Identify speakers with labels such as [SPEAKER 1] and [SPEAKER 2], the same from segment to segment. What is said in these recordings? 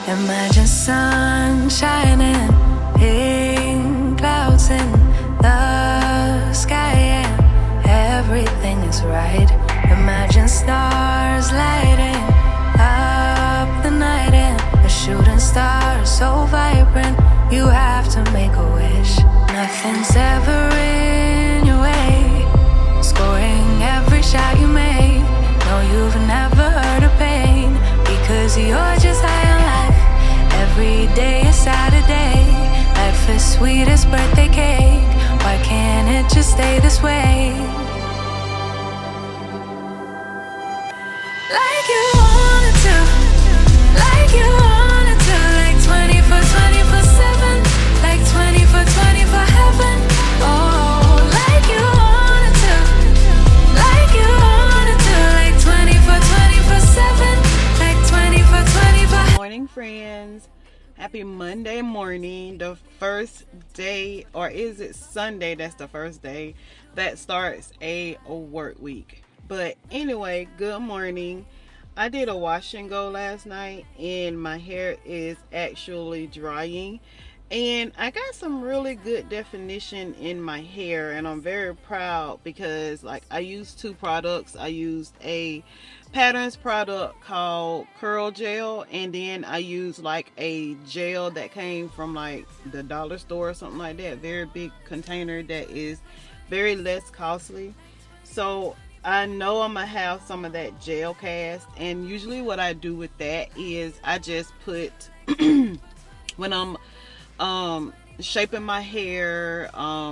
[SPEAKER 1] Imagine sun shining, pink clouds in the sky, and everything is right. Imagine stars lighting up the night, and a shooting star so vibrant you have to make a wish. Nothing's ever in your way, scoring every shot you make. No, you've never heard of pain, because you're just high on life. Every day is Saturday. Life is sweet as birthday cake. Why can't it just stay this way? Like you wanted to, like you wanted to, like 24/7, like 24/24 heaven. Oh, like you wanted to, like you wanted to, like 24/7, like 24/24.
[SPEAKER 2] Morning, friends. Happy Monday morning, the first day, or is it Sunday? That's the first day that starts a work week. But anyway, good morning. I did a wash and go last night, and my hair is actually drying, and I got some really good definition in my hair, and I'm very proud because like I used two products. I used a Patterns product called curl gel, and then I used like a gel that came from like the dollar store or something like that, very big container that is very less costly. So I know I'm gonna have some of that gel cast, and usually what I do with that is I just put when I'm shaping my hair,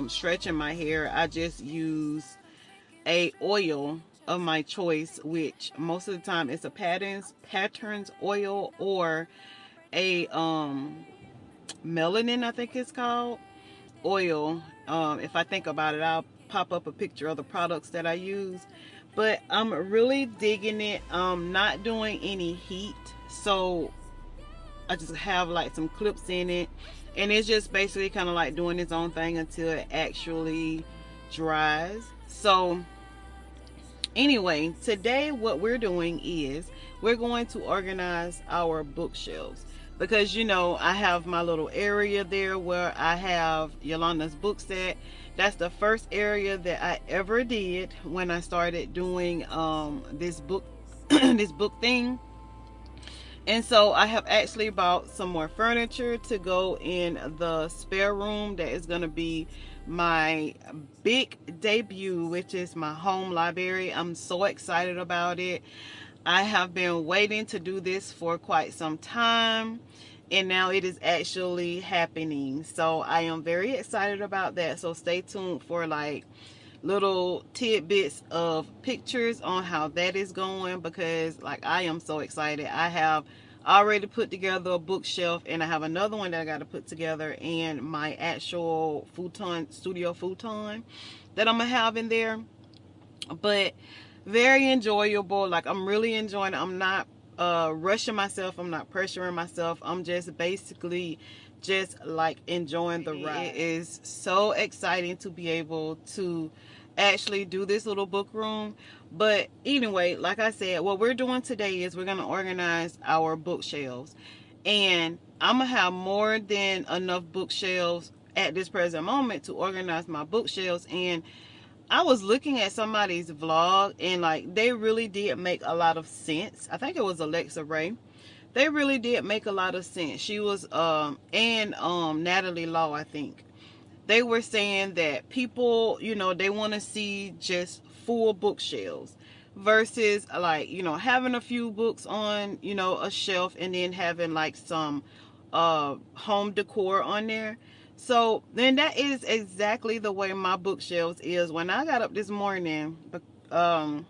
[SPEAKER 2] stretching my hair, I just use a oil of my choice, which most of the time it's a patterns oil, or a melanin, I think it's called, oil. If I think about it, I'll pop up a picture of the products that I use. But I'm really digging it. Not doing any heat, so I just have like some clips in it, and it's just basically kind of like doing its own thing until it actually dries. So anyway, today what we're doing is we're going to organize our bookshelves, because you know I have my little area there where I have Yolanda's book set. That's the first area that I ever did when I started doing this book this book thing. And so I have actually bought some more furniture to go in the spare room that is going to be my big debut, which is my home library. I'm so excited about it. I have been waiting to do this for quite some time, and now it is actually happening. So I am very excited about that. So stay tuned for like little tidbits of pictures on how that is going, because like I am so excited. I have already put together a bookshelf, and I have another one that I got to put together, and my actual studio futon that I'm gonna have in there. But very enjoyable. Like I'm really enjoying it. I'm not rushing myself, I'm not pressuring myself. I'm just basically just like enjoying the ride. It is so exciting to be able to actually do this little book room. But anyway, like I said, what we're doing today is we're going to organize our bookshelves, and I'm gonna have more than enough bookshelves at this present moment to organize my bookshelves. And I was looking at somebody's vlog, and like they really did make a lot of sense. I think it was Alexa Ray. They really did make a lot of sense. She was and Natalie Law, I think. They were saying that people, you know, they want to see just full bookshelves versus like, you know, having a few books on, you know, a shelf, and then having like some home decor on there. So then that is exactly the way my bookshelves is. When I got up this morning, I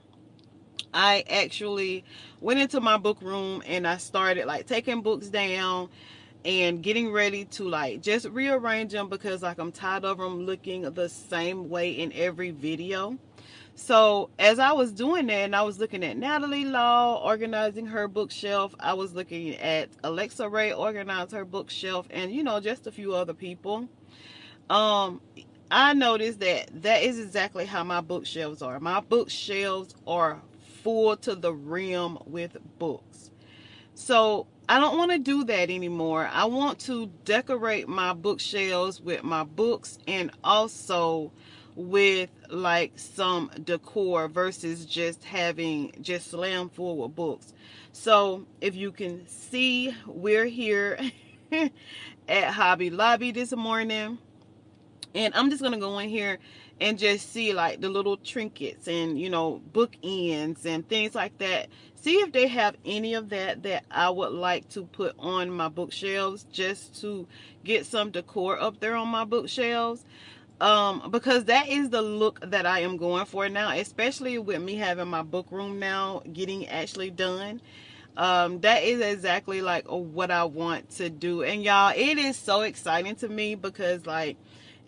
[SPEAKER 2] actually went into my book room and I started like taking books down and getting ready to like just rearrange them, because like I'm tired of them looking the same way in every video. So as I was doing that, and I was looking at Natalie Law organizing her bookshelf, I was looking at Alexa Ray organize her bookshelf, and you know, just a few other people. I noticed that is exactly how my bookshelves are. My bookshelves are full to the rim with books. So I don't want to do that anymore. I want to decorate my bookshelves with my books, and also with like some decor versus just having just slam full of books. So if you can see, we're here at Hobby Lobby this morning, and I'm just gonna go in here and just see like the little trinkets and, you know, bookends and things like that. See if they have any of that that I would like to put on my bookshelves, just to get some decor up there on my bookshelves. Because that is the look that I am going for now, especially with me having my book room now getting actually done. That is exactly like what I want to do. And y'all, it is so exciting to me, because like,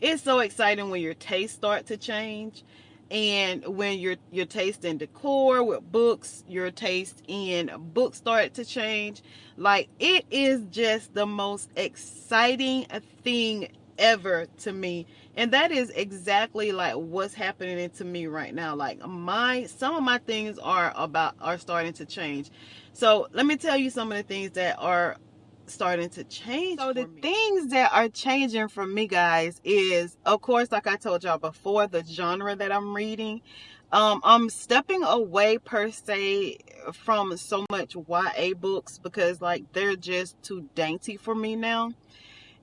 [SPEAKER 2] it's so exciting when your tastes start to change, and when your taste in decor with books, your taste in books start to change. Like, it is just the most exciting thing ever to me. And that is exactly like what's happening to me right now. Like, some of my things are starting to change. So let me tell you some of the things that are starting to change. So the things that are changing for me, guys, is, of course, like I told y'all before, the genre that I'm reading. I'm stepping away per se from so much YA books, because like, they're just too dainty for me now.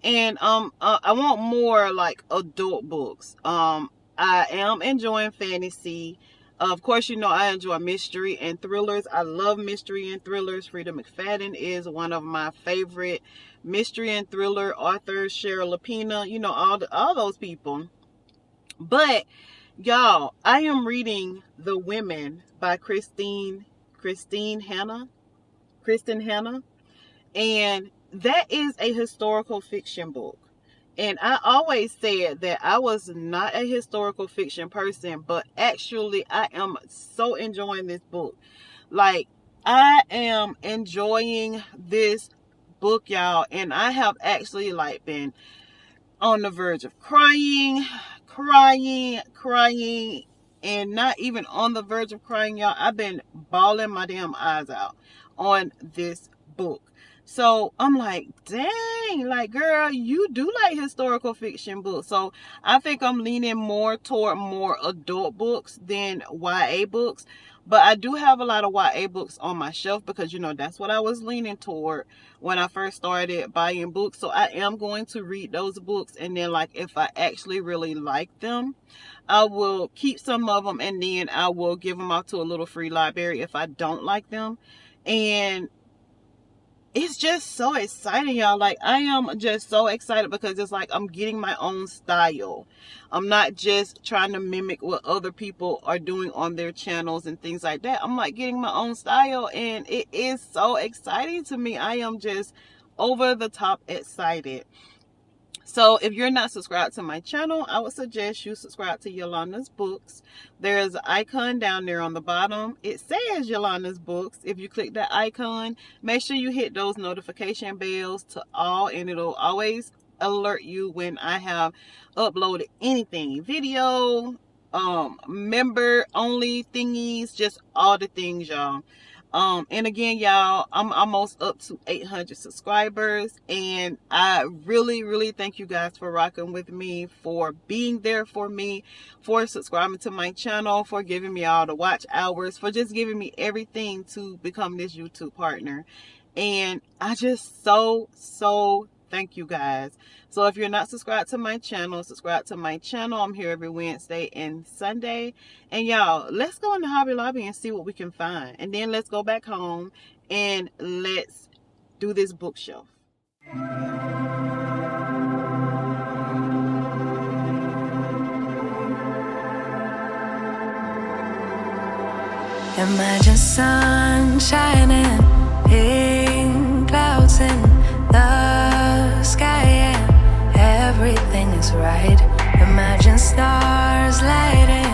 [SPEAKER 2] And I want more like adult books. I am enjoying fantasy. Of course, you know, I enjoy mystery and thrillers. I love mystery and thrillers. Frida McFadden is one of my favorite mystery and thriller authors. Cheryl Lapina, you know, all those people. But y'all, I am reading The Women by Kristen Hanna. And that is a historical fiction book. And I always said that I was not a historical fiction person, but actually I am so enjoying this book. Like, I am enjoying this book, y'all. And I have actually like been on the verge of crying, and not even on the verge of crying, y'all. I've been bawling my damn eyes out on this book. So I'm like, dang, like, girl, you do like historical fiction books. So I think I'm leaning more toward more adult books than YA books. But I do have a lot of YA books on my shelf, because, you know, that's what I was leaning toward when I first started buying books. So I am going to read those books. And then, like, if I actually really like them, I will keep some of them, and then I will give them out to a little free library if I don't like them. And it's just so exciting, y'all. Like, I am just so excited, because it's like I'm getting my own style. I'm not just trying to mimic what other people are doing on their channels and things like that. I'm like getting my own style, and it is so exciting to me. I am just over the top excited. So if you're not subscribed to my channel, I would suggest you subscribe to Yolanda's Books. There's an icon down there on the bottom. It says Yolanda's Books. If you click that icon, make sure you hit those notification bells to all, and it'll always alert you when I have uploaded anything. Video, member only thingies, just all the things, y'all. And again, y'all, I'm almost up to 800 subscribers, and I really thank you guys for rocking with me, for being there for me, for subscribing to my channel, for giving me all the watch hours, for just giving me everything to become this YouTube partner. And I just so thank you guys. So if you're not subscribed to my channel, subscribe to my channel. I'm here every Wednesday and Sunday. And y'all, let's go in the Hobby Lobby and see what we can find. And then let's go back home and let's do this bookshelf.
[SPEAKER 1] Imagine sun shining, pink clouds in the sky, and everything is right. Imagine stars lighting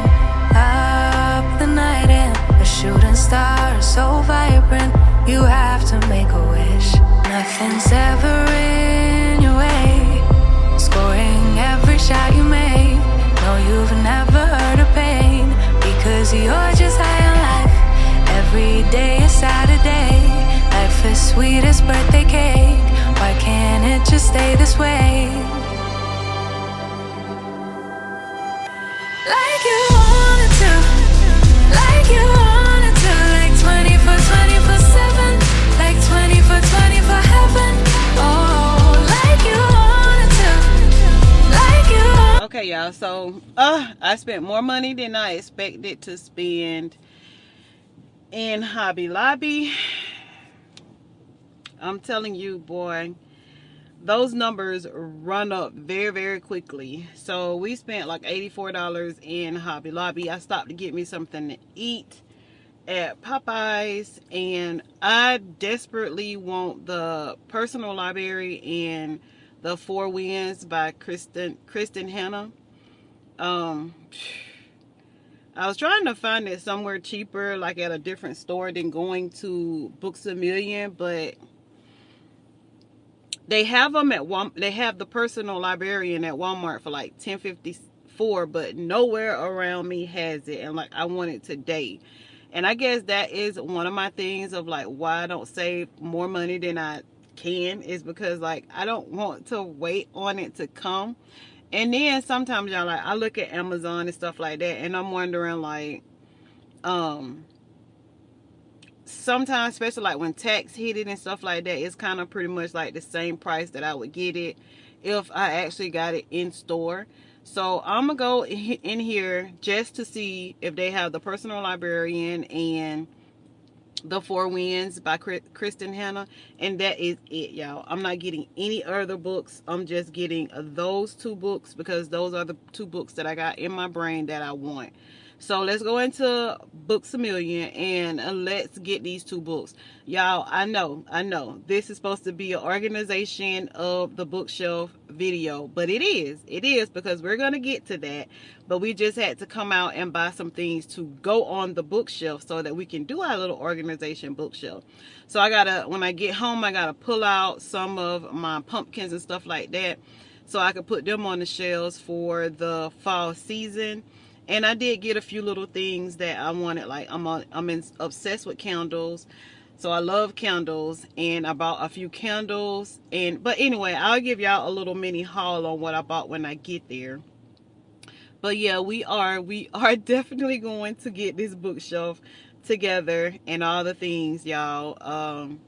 [SPEAKER 1] up the night, and a shooting star so vibrant, you have to make a wish. Nothing's ever in your way, scoring every shot you make. No, you've never heard of pain, because you're just high on life. Every day is Saturday, life Life's sweetest birthday cake. Why can't it just stay this way? Like you wanted to, like you wanted to, like 24/7, like 24/24 heaven. Oh, like you wanted to, like you.
[SPEAKER 2] Okay, y'all. So, I spent more money than I expected to spend in Hobby Lobby. I'm telling you, boy, those numbers run up very, very quickly. So we spent like $84 in Hobby Lobby. I stopped to get me something to eat at Popeyes, and I desperately want the Personal Library and the Four Winds by Kristen Hanna. I was trying to find it somewhere cheaper, like at a different store than going to Books A Million, but they have them at Walmart. They have the Personal Librarian at Walmart for like $10.54, but nowhere around me has it, and like I want it today. And I guess that is one of my things of like why I don't save more money than I can, is because like I don't want to wait on it to come. And then sometimes, y'all, like I look at Amazon and stuff like that, and I'm wondering like, sometimes, especially like when tax hit it and stuff like that, it's kind of pretty much like the same price that I would get it if I actually got it in store. So I'm gonna go in here just to see if they have the Personal Librarian and the Four Winds by Kristen Hanna, and that is it, y'all. I'm not getting any other books. I'm just getting those two books because those are the two books that I got in my brain that I want. So let's go into Books A Million and let's get these two books. Y'all, I know this is supposed to be an organization of the bookshelf video, but it is because we're going to get to that. But we just had to come out and buy some things to go on the bookshelf so that we can do our little organization bookshelf. So when I get home, I gotta pull out some of my pumpkins and stuff like that so I could put them on the shelves for the fall season. And I did get a few little things that I wanted. Like I'm obsessed with candles, so I love candles, and I bought a few candles. But anyway, I'll give y'all a little mini haul on what I bought when I get there. But yeah, we are definitely going to get this bookshelf together and all the things, y'all.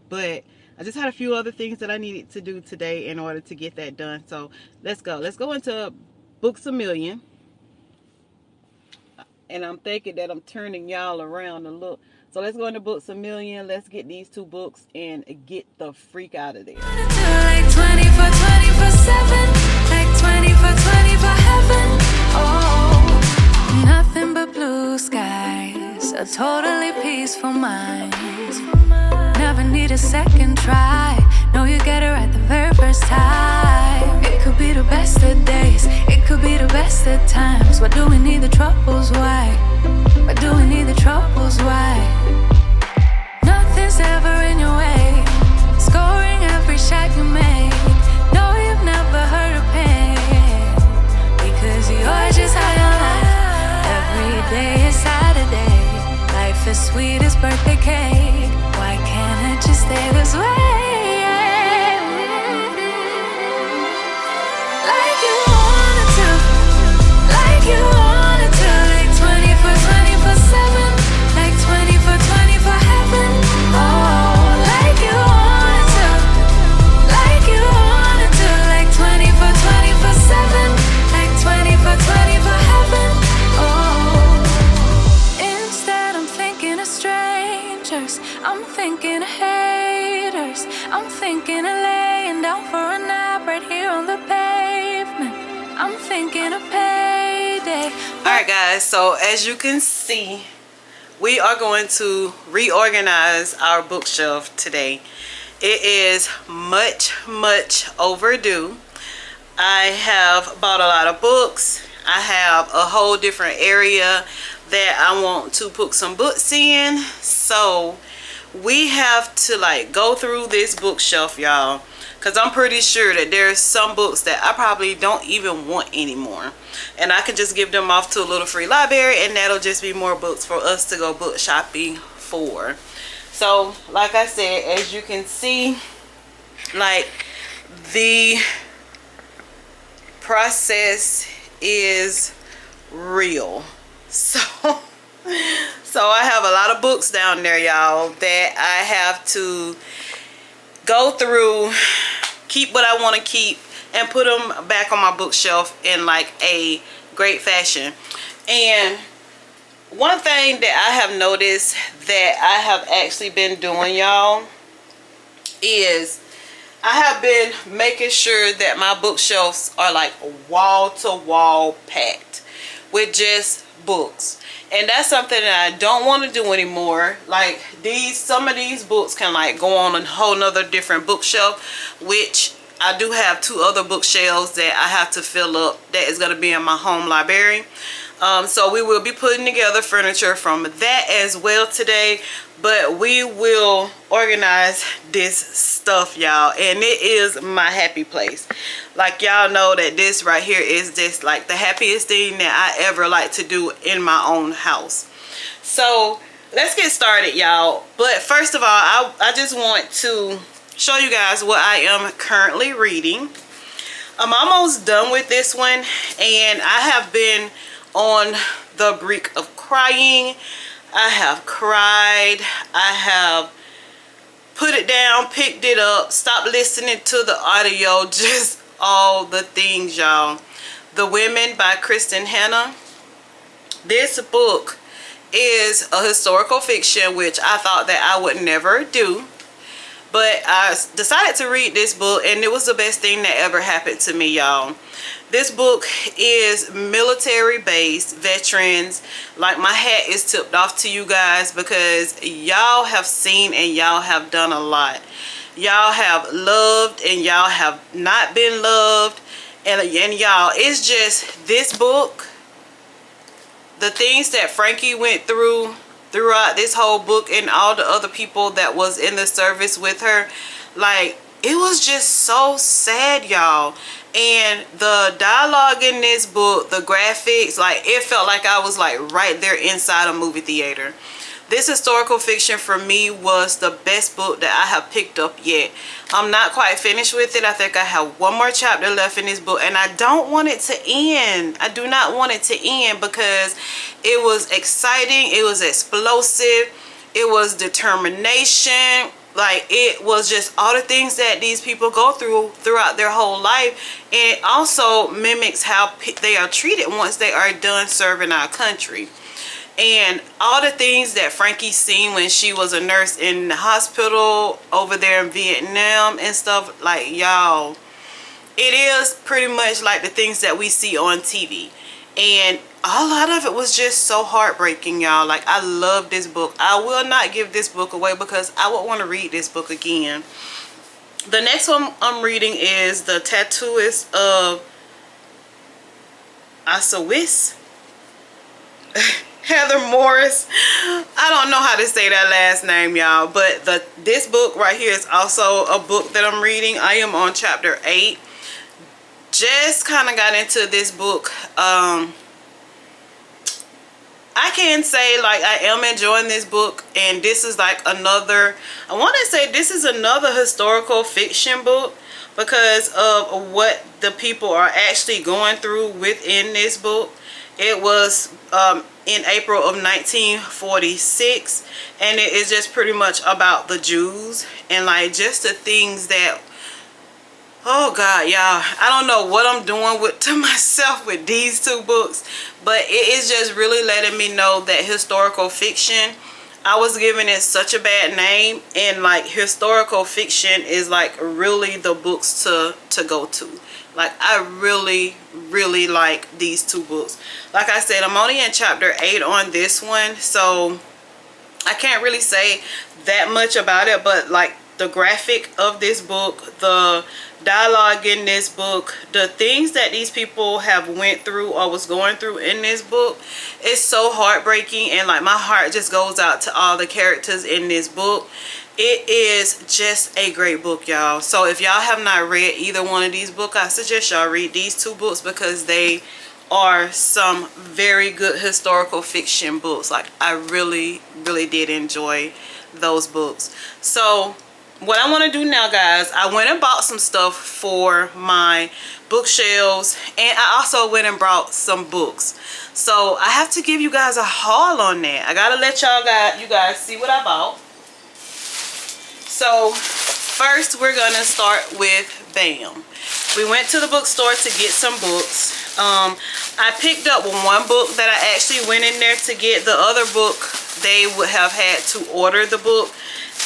[SPEAKER 2] But I just had a few other things that I needed to do today in order to get that done. So let's go into Books A Million. And I'm thinking that I'm turning y'all around a look. So let's go into Books A Million. Let's get these two books and get the freak out of there.
[SPEAKER 1] Like 24/7, like 24/24 heaven. Oh, nothing but blue skies, a totally peaceful mind. Never need a second try. No, you get it right the very first time. It could be the best of days, it could be the best of times. Why do we need the troubles? Why? Why do we need the troubles? Why? Nothing's ever in your way, scoring every shot you make. No, you've never heard of pain, because you're just high on life. Every day is Saturday. Life is sweet as birthday cake. Why can't it just stay this way? Like you wanted to, like you wanted to, like 24/7, like 24/24 heaven. Oh, like you wanted to, like you wanted to, like 24/7, like 24/24 heaven. Oh, instead I'm thinking of strangers, I'm thinking of haters, I'm thinking of laying down for a nap right here on the pavement. I'm thinking of payday.
[SPEAKER 2] Alright guys, so as you can see, we are going to reorganize our bookshelf today. It is much overdue. I have bought a lot of books. I have a whole different area that I want to put some books in. So we have to like go through this bookshelf, y'all, because I'm pretty sure that there's some books that I probably don't even want anymore, and I can just give them off to a little free library, and that'll just be more books for us to go book shopping for. So like I said, as you can see, like the process is real. So I have a lot of books down there, y'all, that I have to go through, keep what I want to keep, and put them back on my bookshelf in like a great fashion. And one thing that I have noticed that I have actually been doing, y'all, is I have been making sure that my bookshelves are like wall to wall packed with just books. And that's something that I don't want to do anymore. Like some of these books can like go on a whole nother different bookshelf, which I do have 2 other bookshelves that I have to fill up that is going to be in my home library. So we will be putting together furniture from that as well today, but we will organize this stuff, y'all, and it is my happy place. Like, y'all know that this right here is just like the happiest thing that I ever like to do in my own house. So let's get started, y'all. But first of all, I just want to show you guys what I am currently reading. I'm almost done with this one, and I have been on the brink of crying. I have cried. I have put it down, picked it up, stopped listening to the audio, just all the things, y'all. The Women by Kristen Hanna. This book is a historical fiction, which I thought that I would never do. But I decided to read this book, and it was the best thing that ever happened to me, y'all. This book is military based, veterans. Like, my hat is tipped off to you guys because y'all have seen and y'all have done a lot. Y'all have loved and y'all have not been loved. And y'all, it's just this book, the things that Frankie went through throughout this whole book, and all the other people that was in the service with her, like, it was just so sad, y'all. And the dialogue in this book, the graphics, like, it felt like I was like right there inside a movie theater. This historical fiction for me was the best book that I have picked up yet. I'm not quite finished with it. I think I have 1 more chapter left in this book, and I don't want it to end. I do not want it to end because it was exciting, it was explosive, it was determination. Like, it was just all the things that these people go through throughout their whole life. And it also mimics how they are treated once they are done serving our country. And all the things that Frankie seen when she was a nurse in the hospital over there in Vietnam and stuff, like, y'all, it is pretty much like the things that we see on TV. And a lot of it was just so heartbreaking, y'all. Like, I love this book. I will not give this book away because I would want to read this book again. The next one I'm reading is The Tattooist of Asawis. Heather Morris. I don't know how to say that last name, y'all, but this book right here is also a book that I'm reading. I am on chapter 8. Just kind of got into this book. I can say, like, I am enjoying this book, and this is like another, I want to say this is another historical fiction book because of what the people are actually going through within this book. It was in April of 1946, and it is just pretty much about the Jews and like just the things that, oh God, y'all, I don't know what I'm doing to myself with these 2 books, but it is just really letting me know that historical fiction, I was giving it such a bad name, and like historical fiction is like really the books to go to. Like, I really like these 2 books. Like I said, I'm only in chapter 8 on this one, so I can't really say that much about it, but like the graphic of this book, the dialogue in this book, the things that these people have went through or was going through in this book, is so heartbreaking, and like my heart just goes out to all the characters in this book. It is just a great book, y'all. So if y'all have not read either one of these books, I suggest y'all read these 2 books because they are some very good historical fiction books. Like, I really did enjoy those books. So what I want to do now, guys, I went and bought some stuff for my bookshelves, and I also went and brought some books. So I have to give you guys a haul on that. I gotta let you guys see what I bought. So first we're gonna start with BAM. We went to the bookstore to get some books. I picked up one book that I actually went in there to get. The other book, they would have had to order the book.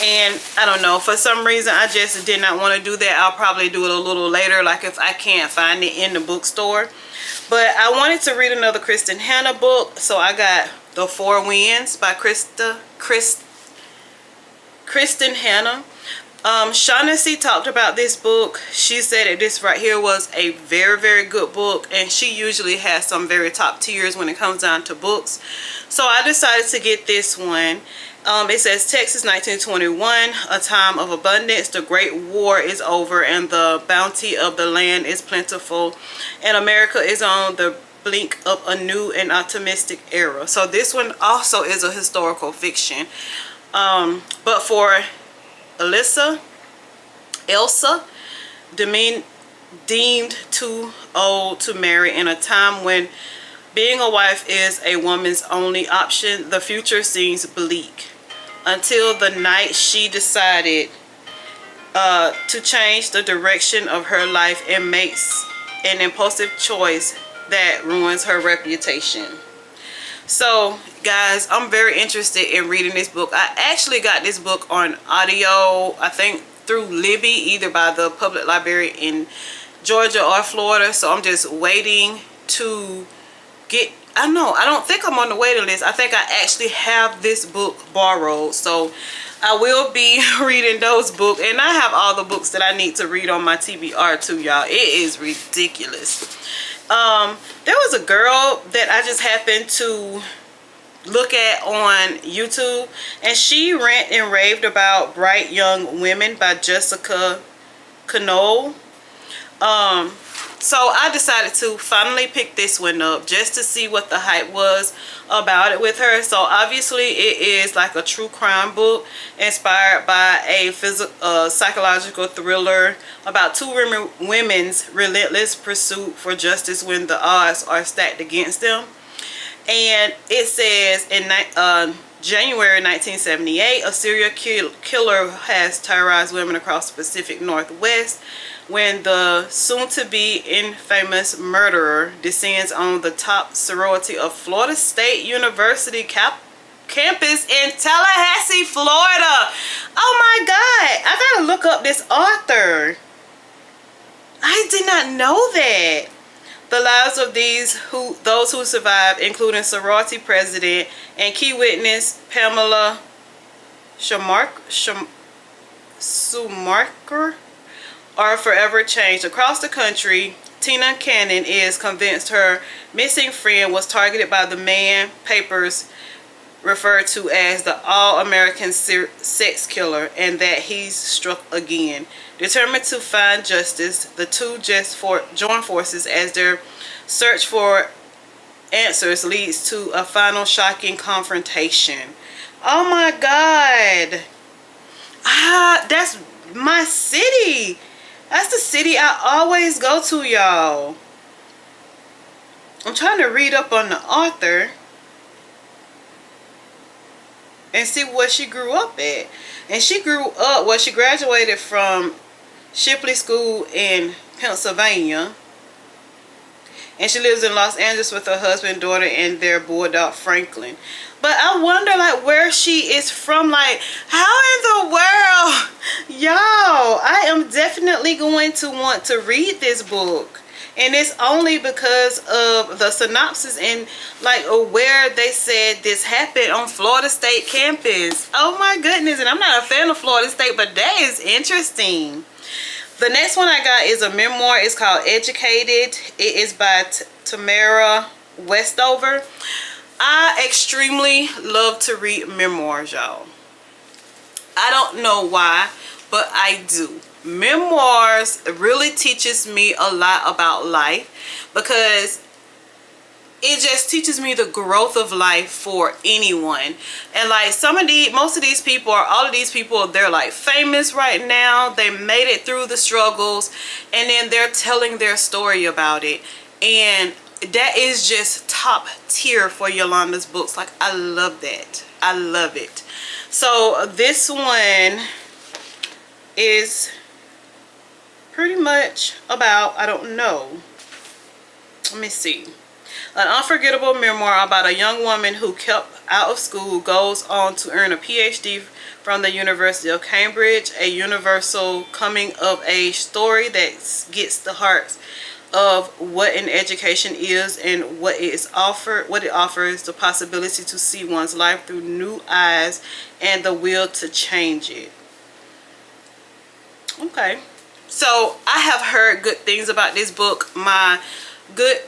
[SPEAKER 2] And I don't know, for some reason I just did not want to do that. I'll probably do it a little later, like if I can't find it in the bookstore. But I wanted to read another Kristen Hanna book, so I got The Four Winds by Kristen Hanna. Shaughnessy talked about this book. She said that this right here was a very, very good book, and she usually has some very top tiers when it comes down to books. So I decided to get this one. It says Texas 1921, a time of abundance. The Great War is over and the bounty of the land is plentiful, and America is on the blink of a new and optimistic era. So this one also is a historical fiction. But for Elsa, deemed too old to marry in a time when being a wife is a woman's only option, the future seems bleak. Until the night she decided to change the direction of her life and makes an impulsive choice that ruins her reputation. So guys, I'm very interested in reading this book. I actually got this book on audio, I think through Libby, either by the public library in Georgia or Florida. So I'm just waiting to get, I don't think I'm on the waiting list. I think I actually have this book borrowed. So I will be reading those books, and I have all the books that I need to read on my TBR too, y'all. It is ridiculous. There was a girl that I just happened to look at on YouTube, and she rant and raved about Bright Young Women by Jessica Knoll. So I decided to finally pick this one up just to see what the hype was about it with her. So obviously it is like a true crime book inspired by a psychological thriller about two women's relentless pursuit for justice when the odds are stacked against them. And it says in January 1978, a serial killer has terrorized women across the Pacific Northwest when the soon-to-be infamous murderer descends on the top sorority of Florida State University campus in Tallahassee, Florida. Oh my God, I gotta look up this author. I did not know that. The lives of those who survived, including sorority president and key witness Pamela Schumacher, are forever changed. Across the country, Tina Cannon is convinced her missing friend was targeted by the man papers referred to as the all-American sex killer, and that he's struck again. Determined to find justice, the two join forces as their search for answers leads to a final shocking confrontation. Oh my God. That's my city. That's the city I always go to, y'all. I'm trying to read up on the author and see what she grew up at. And she grew up, well, she graduated from Shipley School in Pennsylvania. And she lives in Los Angeles with her husband, daughter, and their bulldog Franklin. But I wonder, like, where she is from. Like, how in the world? Y'all, I am definitely going to want to read this book. And it's only because of the synopsis and like where they said this happened on Florida State campus. Oh my goodness. And I'm not a fan of Florida State, but that is interesting. The next one I got is a memoir. It's called Educated. It is by Tamara Westover. I extremely love to read memoirs, y'all. I don't know why, but I do. Memoirs really teaches me a lot about life, because it just teaches me the growth of life for anyone. And like most of these people, or all of these people, they're like famous right now. They made it through the struggles, and then they're telling their story about it. And that is just top tier for Yolanda's books. Like, I love that. I love it. So this one is pretty much about, I don't know, let me see. An unforgettable memoir about a young woman who kept out of school goes on to earn a PhD from the University of Cambridge, a universal coming of age story that gets the hearts of what an education is and what it offers, the possibility to see one's life through new eyes and the will to change it. Okay, so I have heard good things about this book. My good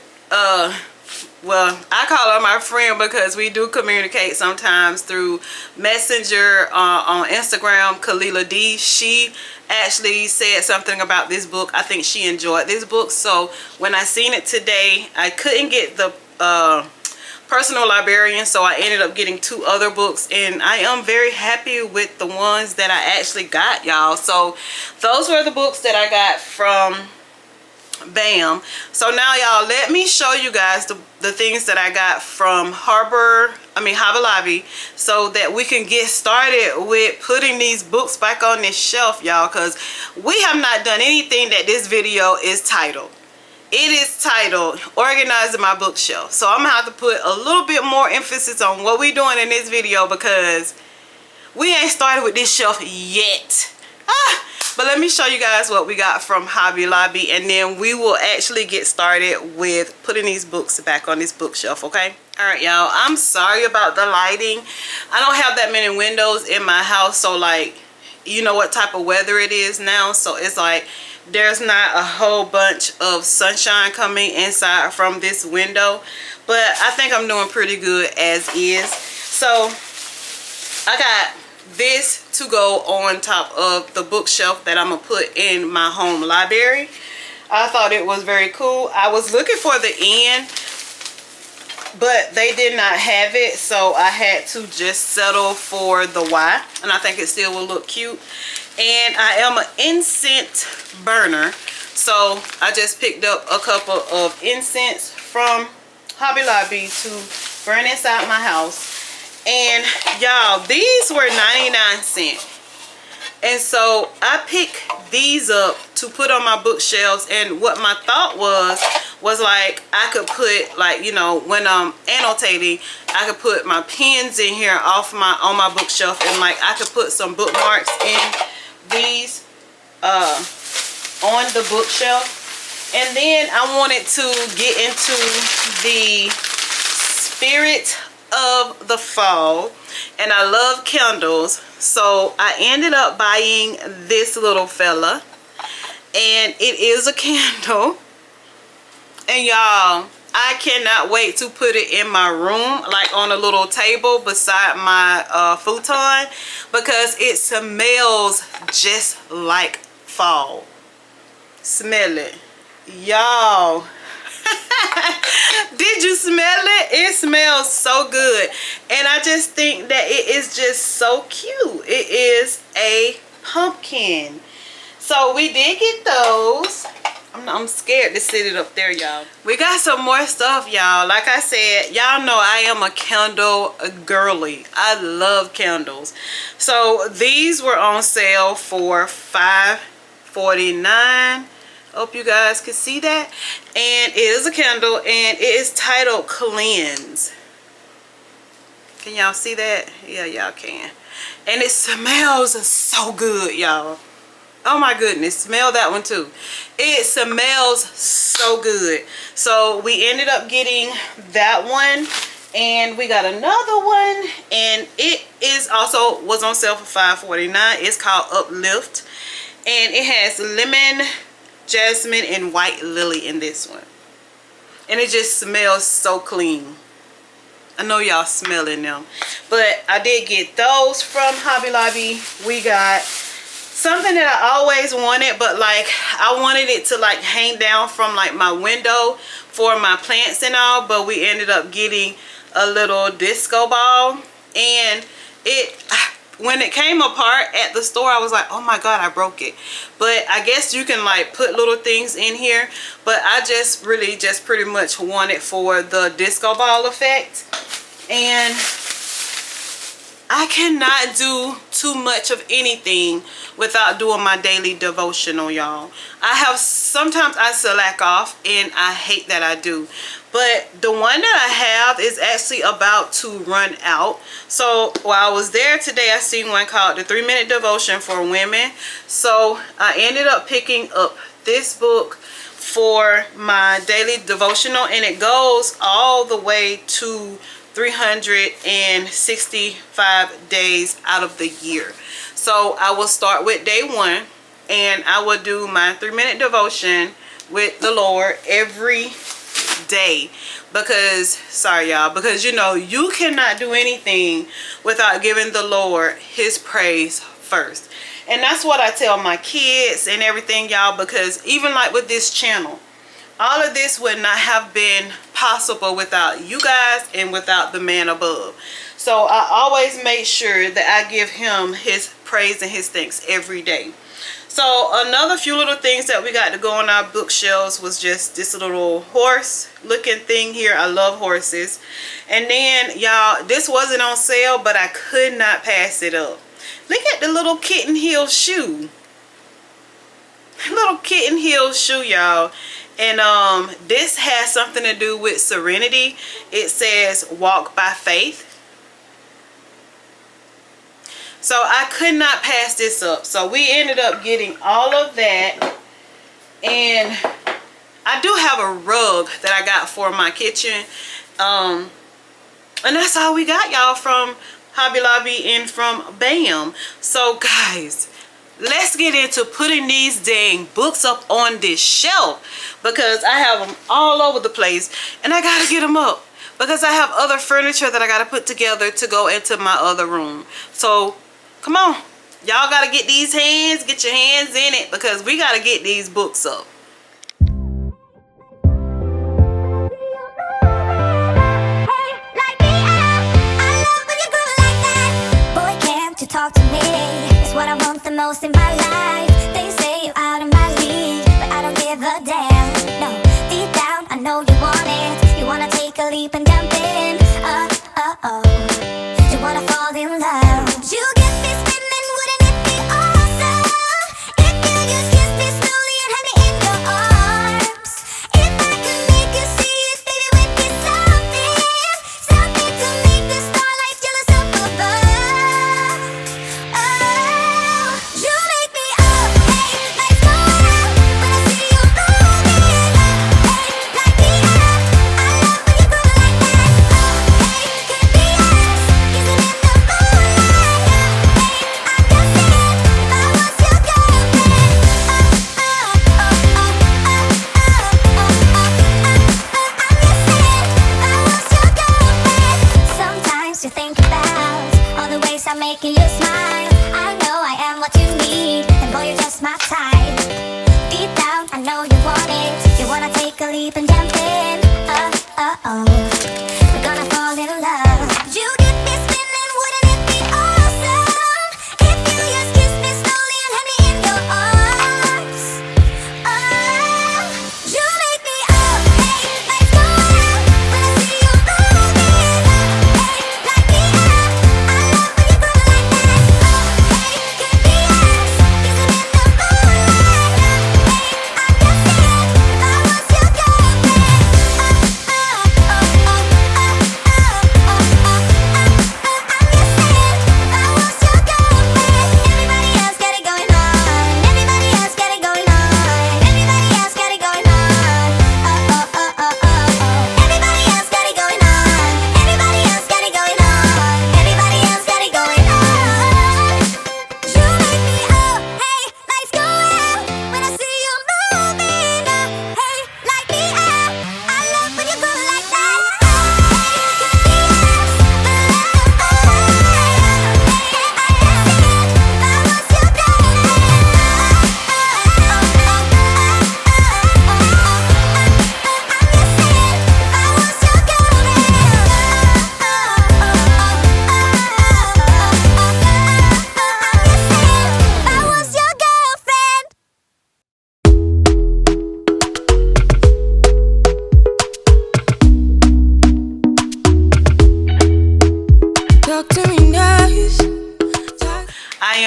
[SPEAKER 2] well, I call her my friend because we do communicate sometimes through Messenger on Instagram, Kalila D. She actually said something about this book. I think she enjoyed this book. So when I seen it today, I couldn't get the personal librarian, so I ended up getting 2 other books, and I am very happy with the ones that I actually got, y'all. So those were the books that I got from BAM. So now, y'all, let me show you guys the things that I got from Hobby Lobby, so that we can get started with putting these books back on this shelf, y'all, because we have not done anything that this video is titled. It is titled Organizing My Bookshelf. So I'm gonna have to put a little bit more emphasis on what we're doing in this video, because we ain't started with this shelf yet. But let me show you guys what we got from Hobby Lobby, and then we will actually get started with putting these books back on this bookshelf, okay? All right, y'all, I'm sorry about the lighting. I don't have that many windows in my house, so like, you know what type of weather it is now, so it's like there's not a whole bunch of sunshine coming inside from this window, but I think I'm doing pretty good as is. So I got this to go on top of the bookshelf that I'm gonna put in my home library. I thought it was very cool. I was looking for the end, but they did not have it, so I had to just settle for the Y, and I think it still will look cute. And I am an incense burner, so I just picked up a couple of incense from Hobby Lobby to burn inside my house. And y'all, these were 99¢. And so I picked these up to put on my bookshelves, and what my thought was like, I could put, like, you know, when I'm annotating, I could put my pens in here on my bookshelf, and like I could put some bookmarks in these on the bookshelf. And then I wanted to get into the spirit of the fall, and I love candles, so I ended up buying this little fella, and it is a candle. And y'all, I cannot wait to put it in my room, like on a little table beside my futon, because it smells just like fall. Smell it, y'all. Did you smell it? It smells so good, and I just think that it is just so cute. It is a pumpkin. So we did get those. I'm scared to sit it up there, y'all. We got some more stuff, y'all. Like I said, y'all know I am a candle girly. I love candles. So these were on sale for $5.49. Hope you guys can see that. And it is a candle, and it is titled Cleanse. Can y'all see that? Yeah, y'all can. And it smells so good, y'all. Oh my goodness, smell that one too. It smells so good. So we ended up getting that one, and we got another one, and it is also was on sale for $5.49. It's called Uplift, and it has lemon, jasmine, and white lily in this one, and it just smells so clean. I know y'all smelling them, but I did get those from Hobby Lobby. We got something that I always wanted, but like I wanted it to like hang down from like my window for my plants and all, but we ended up getting a little disco ball, and it, when it came apart at the store, I was like, oh my god, I broke it. But I guess you can like put little things in here, but I just really just pretty much want it for the disco ball effect. And I cannot do too much of anything without doing my daily devotional, y'all. Sometimes I slack off, and I hate that I do. But the one that I have is actually about to run out. So while I was there today, I seen one called the 3-Minute Devotion for Women. So I ended up picking up this book for my daily devotional, and it goes all the way to 365 days out of the year. So I will start with day 1, and I will do my 3-minute devotion with the Lord every day, because sorry y'all, because you know, you cannot do anything without giving the Lord his praise first. And that's what I tell my kids and everything, y'all, because even like with this channel, all of this would not have been possible without you guys and without the man above. So I always make sure that I give him his praise and his thanks every day. So another few little things that we got to go on our bookshelves was just this little horse looking thing here. I love horses. And then y'all, this wasn't on sale, but I could not pass it up. Look at the little kitten heel shoe. Little kitten heel shoe, y'all. And this has something to do with serenity. It says walk by faith. So I could not pass this up. So we ended up getting all of that. And I do have a rug that I got for my kitchen. And that's all we got, y'all, from Hobby Lobby and from BAM. So guys, let's get into putting these dang books up on this shelf, because I have them all over the place and I gotta get them up because I have other furniture that I gotta put together to go into my other room. So come on, y'all gotta get your hands in it, because we gotta get these books up.
[SPEAKER 1] Talk to me, it's what I want the most in my life. They say you're out of my league, but I don't give a damn. No, deep down I know you want it. You wanna take a leap and jump in. You wanna fall in love. You get me spinning, wouldn't it be awesome if you just kiss me slowly and have me in your arms? If I could make you see it, baby, with me something to make the starlight jealous up above. I'm making you smile. I know I am what you need, and boy, you're just my type. Deep down, I know you want it. You wanna take a leap and jump in. We're gonna fall in love. You get me spinning, wouldn't it be awesome if you just kiss me slowly and have me in your arms? You make me up, hey, let's go out. When I see you moving, hey, like me up.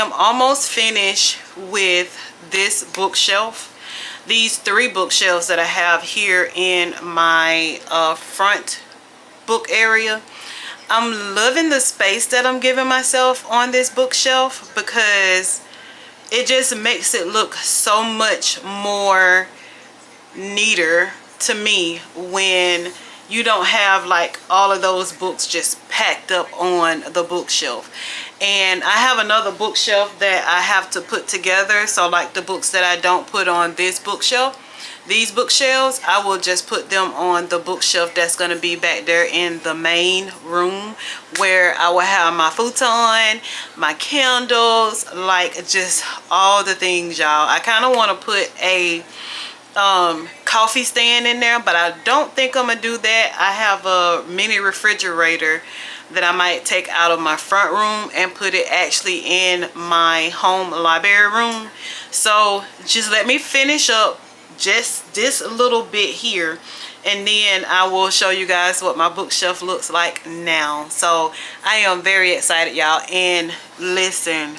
[SPEAKER 2] am almost finished with this bookshelf. These 3 bookshelves that I have here in my front book area. I'm loving the space that I'm giving myself on this bookshelf because it just makes it look so much more neater to me when you don't have like all of those books just packed up on the bookshelf. And I have another bookshelf that I have to put together, so like the books that I don't put on this bookshelf, these bookshelves, I will just put them on the bookshelf that's going to be back there in the main room, where I will have my futon, my candles, like just all the things, y'all. I kind of want to put a coffee stand in there, but I don't think I'm gonna do that. I have a mini refrigerator that I might take out of my front room and put it actually in my home library room. So just let me finish up just this little bit here, and then I will show you guys what my bookshelf looks like now. So I am very excited, y'all. And listen,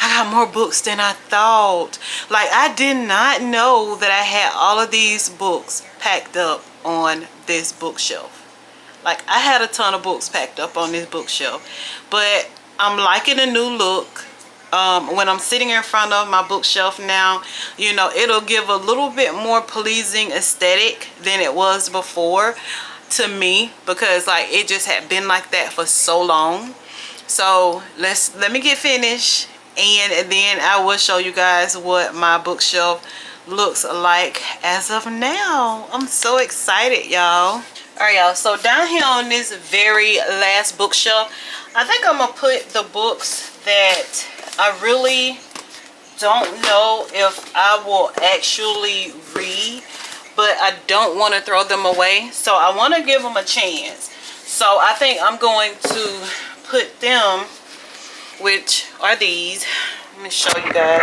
[SPEAKER 2] I got more books than I thought. Like, I did not know that I had all of these books packed up on this bookshelf. Like, I had a ton of books packed up on this bookshelf, but I'm liking the new look. When I'm sitting in front of my bookshelf now, you know, it'll give a little bit more pleasing aesthetic than it was before to me, because like it just had been like that for so long. So let me get finished, and then I will show you guys what my bookshelf looks like as of now. I'm so excited, y'all. Alright, y'all, so down here on this very last bookshelf, I think I'm gonna put the books that I really don't know if I will actually read, but I don't want to throw them away, so I want to give them a chance. So I think I'm going to put them, which are these. Let me show you guys.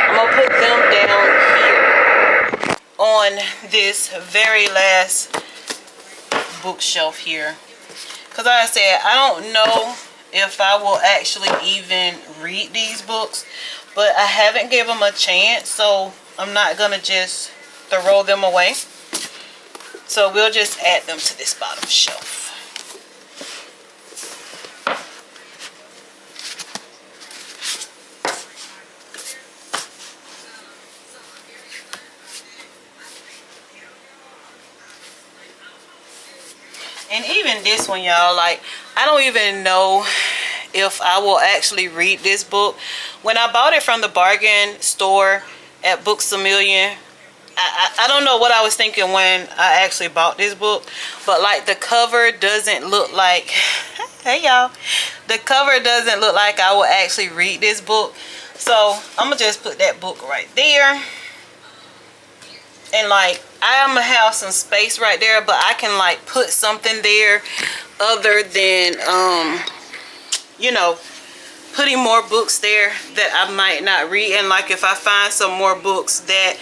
[SPEAKER 2] I'm gonna put them down here on this very last bookshelf here, because like I said, I don't know if I will actually even read these books, but I haven't given them a chance, so I'm not gonna just throw them away. So we'll just add them to this bottom shelf. And even this one, y'all, like, I don't even know if I will actually read this book. When I bought it from the bargain store at Books A Million, I don't know what I was thinking when I actually bought this book, but like the cover doesn't look like, hey y'all, the cover doesn't look like I will actually read this book. So I'm gonna just put that book right there. And like, I'm gonna have some space right there, but I can like put something there other than you know, putting more books there that I might not read. And like, if I find some more books that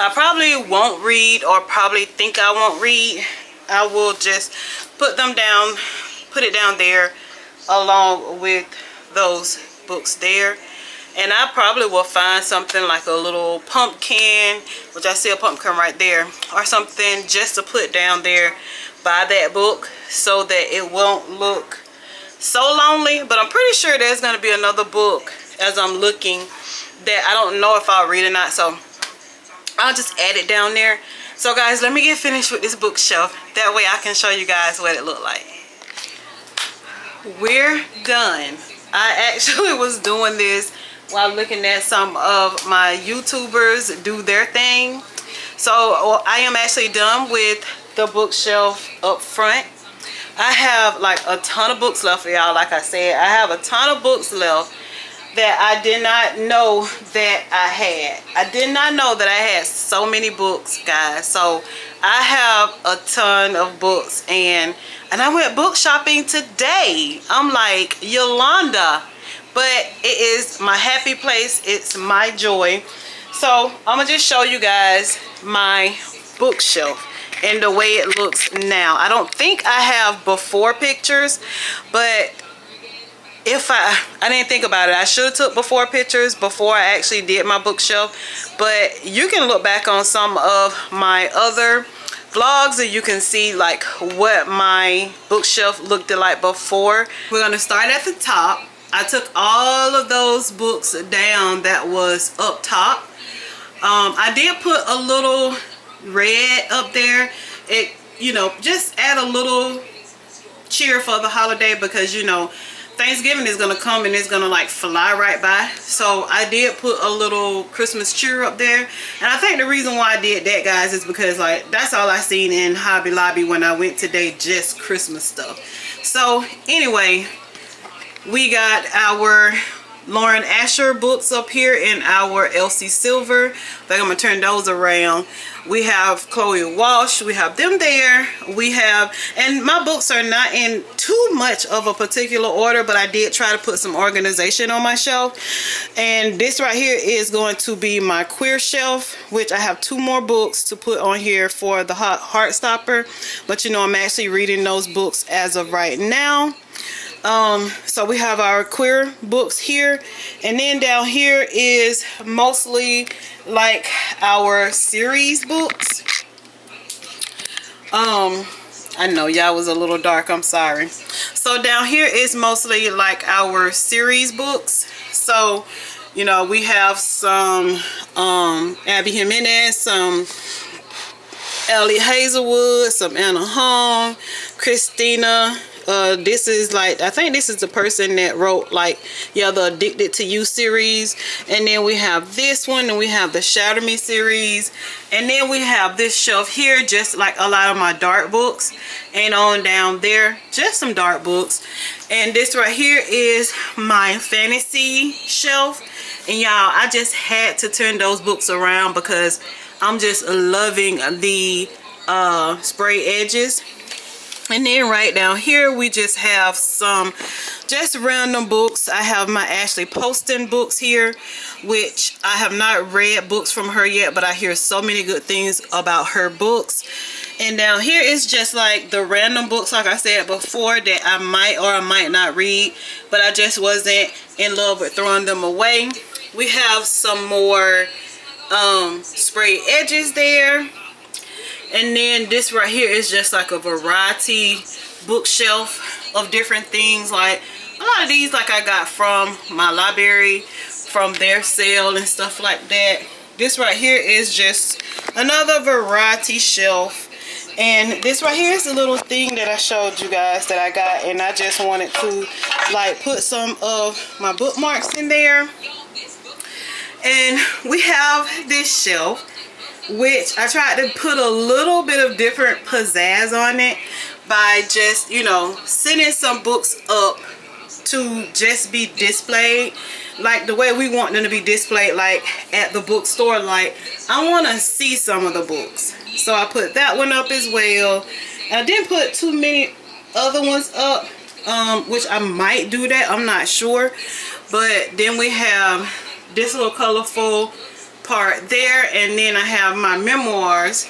[SPEAKER 2] I probably won't read, or probably think I won't read, I will just put them down, put it down there along with those books there. And I probably will find something like a little pumpkin, which I see a pumpkin right there, or something just to put down there by that book, so that it won't look so lonely. But I'm pretty sure there's going to be another book as I'm looking that I don't know if I'll read or not, so I'll just add it down there. So guys, let me get finished with this bookshelf. That way I can show you guys what it looked like. We're done. I actually was doing this while looking at some of my YouTubers do their thing. So I am actually done with the bookshelf up front. I have like a ton of books left, y'all. Like I said, I have a ton of books left that I did not know that I had. I did not know that I had so many books, guys. So I have a ton of books, and I went book shopping today. I'm like, Yolanda, but it is my happy place. It's my joy. So I'm gonna just show you guys my bookshelf and the way it looks now. I don't think I have before pictures, but if I didn't think about it, I should have took before pictures before I actually did my bookshelf, but you can look back on some of my other vlogs and you can see like what my bookshelf looked like before. We're gonna start at the top. I took all of those books down that was up top. I did put a little red up there. It, you know, just add a little cheer for the holiday, because you know Thanksgiving is gonna come and it's gonna like fly right by. So I did put a little Christmas cheer up there, and I think the reason why I did that, guys, is because like that's all I seen in Hobby Lobby when I went today, just Christmas stuff. So anyway, we got our Lauren Asher books up here in our Elsie Silver. I think I'm gonna turn those around. We have Chloe Walsh, we have them there. We have, and my books are not in too much of a particular order, but I did try to put some organization on my shelf. And this right here is going to be my queer shelf, which I have 2 more books to put on here for the Heartstopper, but you know I'm actually reading those books as of right now. So we have our queer books here, and then down here is mostly like our series books. I know y'all was a little dark, I'm sorry. So down here is mostly like our series books. So you know we have some Abby Jimenez, some Ellie Hazelwood, some Anna Hong, Christina. This is like, I think this is the person that wrote like, yeah, the Addicted to You series. And then we have this one, and we have the Shatter Me series. And then we have this shelf here, just like a lot of my dark books. And on down there, just some dark books. And this right here is my fantasy shelf. And y'all, I just had to turn those books around because I'm just loving the spray edges. And then right down here we just have some just random books. I have my Ashley Poston books here, which I have not read books from her yet, but I hear so many good things about her books. And down here is just like the random books, like I said before, that I might or I might not read, but I just wasn't in love with throwing them away. We have some more spray edges there. And then this right here is just like a variety bookshelf of different things. Like a lot of these like I got from my library, from their sale and stuff like that. This right here is just another variety shelf. And this right here is a little thing that I showed you guys that I got, and I just wanted to like put some of my bookmarks in there. And we have this shelf, which I tried to put a little bit of different pizzazz on it by just, you know, setting some books up to just be displayed like the way we want them to be displayed, like at the bookstore. Like I want to see some of the books, so I put that one up as well. And I didn't put too many other ones up, which I might do that, I'm not sure. But then we have this little colorful part there, and then I have my memoirs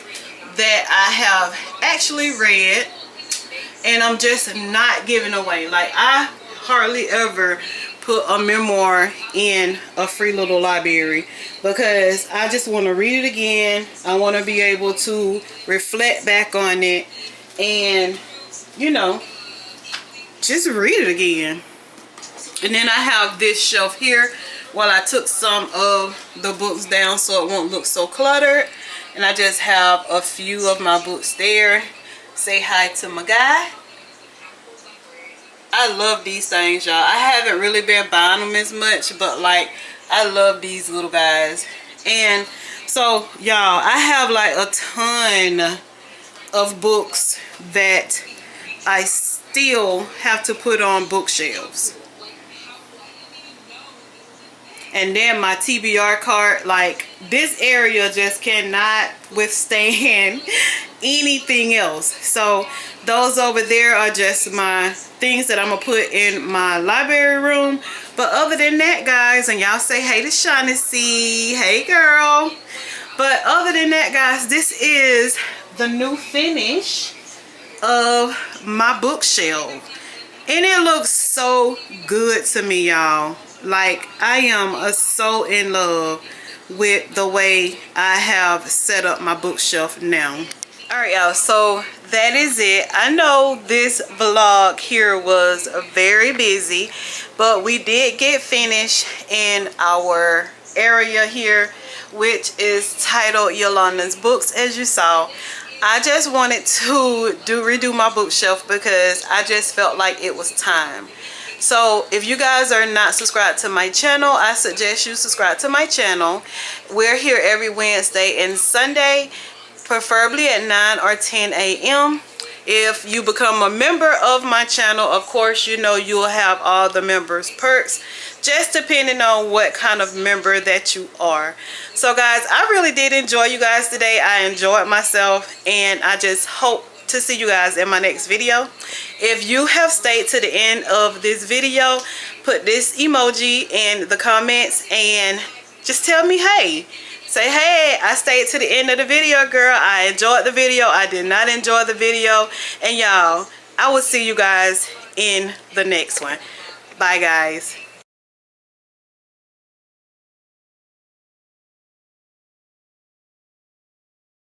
[SPEAKER 2] that I have actually read and I'm just not giving away. Like I hardly ever put a memoir in a free little library because I just want to read it again. I want to be able to reflect back on it and, you know, just read it again. And then I have this shelf here. Well, I took some of the books down so it won't look so cluttered. And I just have a few of my books there. Say hi to my guy. I love these things, y'all. I haven't really been buying them as much, but like I love these little guys. And so y'all, I have like a ton of books that I still have to put on bookshelves. And then my TBR cart, like this area just cannot withstand anything else. So those over there are just my things that I'm gonna put in my library room. But other than that, guys, and y'all say hey to Shaughnessy, hey girl. But other than that, guys, this is the new finish of my bookshelf. And it looks so good to me, y'all. Like, I am so in love with the way I have set up my bookshelf now. Alright, y'all, so that is it. I know this vlog here was very busy, but we did get finished in our area here, which is titled Yolanda's Books, as you saw. I just wanted to redo my bookshelf because I just felt like it was time. So if you guys are not subscribed to my channel, I suggest you subscribe to my channel. We're here every Wednesday and Sunday, preferably at 9 or 10 a.m. If you become a member of my channel, of course, you know you'll have all the members perks, just depending on what kind of member that you are. So guys, I really did enjoy you guys today. I enjoyed myself, and I just hope to see you guys in my next video. If you have stayed to the end of this video, put this emoji in the comments and just tell me hey. Say, hey, I stayed to the end of the video, girl. I enjoyed the video. I did not enjoy the video. And y'all, I will see you guys in the next one. Bye, guys.